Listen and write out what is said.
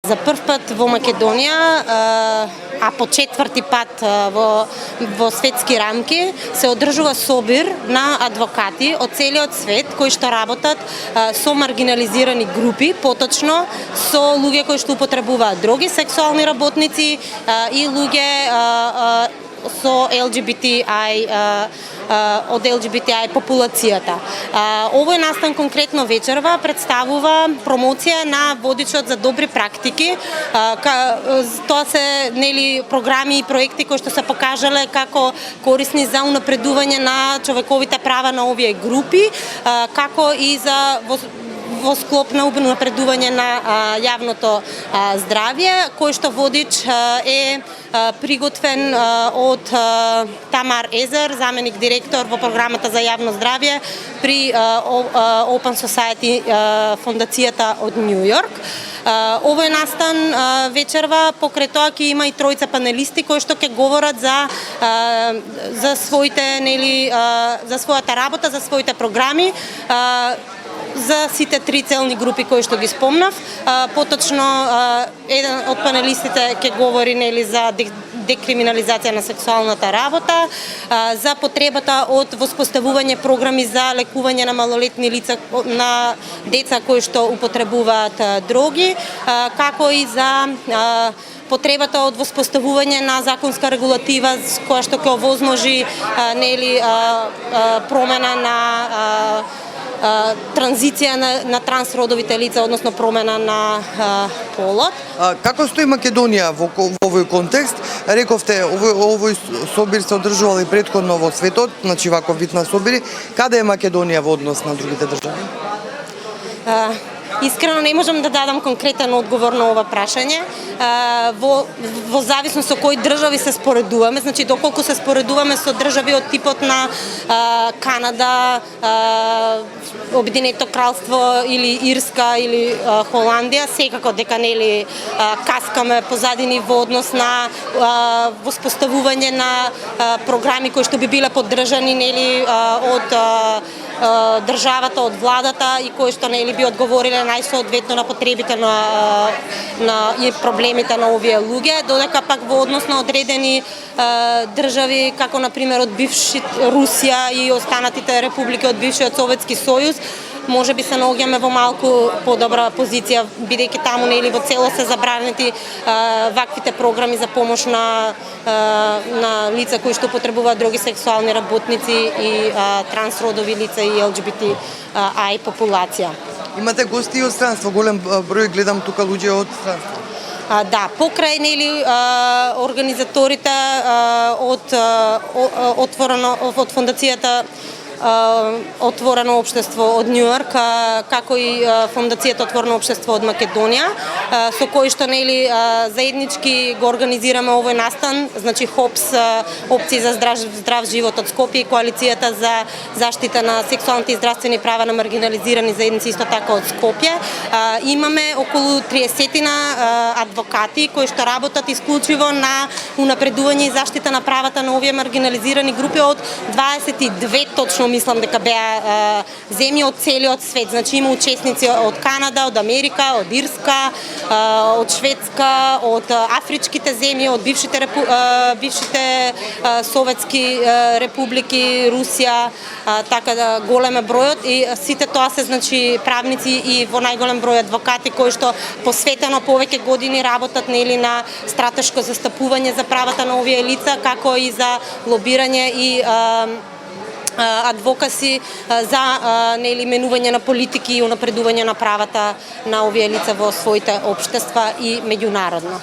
За прв пат во Македонија, а по четврти пат во светски рамки, се одржува собир на адвокати од целиот свет кои што работат со маргинализирани групи, поточно со луѓе кои што употребуваат дроги, сексуални работници и луѓе со LGBTI од LGBTI популацијата. Овој настан конкретно вечерва представува промоција на водичот за добри практики. Тоа се програми и проекти кои што се покажале како корисни за унапредување на човековите права на овие групи, како и за во склоп на унапредување на јавното здравје, кој што водич е приготвен од Тамар Езер, заменик директор во програмата за јавно здравје при Open Society фондацијата од Нью Йорк. Овој настан вечерва покрај тоа ќе има и тројца панелисти кои што ќе говорат за своите за својата работа, за своите програми, за сите три целни групи кои што ги спомнав. Поточно еден од панелистите ќе говори за декриминализација на сексуалната работа, за потребата од воспоставување програми за лекување на малолетни лица, на деца кои што употребуваат дроги, како и за потребата од воспоставување на законска регулатива која што ќе овозможи промена на транзиција на трансродовите лица, односно промена на полот. Како стои Македонија во овој контекст? Рековте, овој собир се одржувал и претходно во светот, значи ваков вид на собири. Каде е Македонија во однос на другите држави? Искрено не можам да дадам конкретен одговор на ова прашање. Во зависност со кои држави се споредуваме, значи доколку се споредуваме со држави од типот на Канада, Обединето кралство или Ирска или Холандија, секако дека каскаме позадини во однос на воспоставување на програми кои што би биле поддржани од државата, од владата и кои што би одговориле најсоодветно на потребите и проблемите на овие луѓе, додека пак во однос на одредени држави, како например од бивши Русија и останатите републики од бившиот Советски сојуз, може би се наоѓаме во малку подобра позиција, бидејќи таму во цело се забранети ваквите програми за помош на лица кои што потребуваат други сексуални работници и трансродови лица и LGBTI популација. Имате гости од странство, голем број гледам тука луѓе од странство. Да, покрај организаторите од фондацијата Отворено општество од Нью Йорк, како и фондацијата Отворено општество од Македонија, со кои што заеднички го организираме овој настан, значи ХОПС, опции за здрав живот од Скопје и коалицијата за заштита на сексуалните и здравствени права на маргинализирани заедници исто така од Скопје. Имаме околу 30 адвокати кои што работат исклучиво на унапредување и заштита на правата на овие маргинализирани групи од 22 точно мислам дека беа земји од целиот свет. Значи има учесници од Канада, од Америка, од Ирска, од Шведска, од афричките земји, од бившите советски републики, Русија, така да голем е бројот и сите тоа се значи правници и во најголем број адвокати кои што посветено повеќе години работат на стратешко застапување за правата на овие лица, како и за лобирање и адвокаси за менување на политики и унапредување на правата на овие лица во своите општества и меѓународно.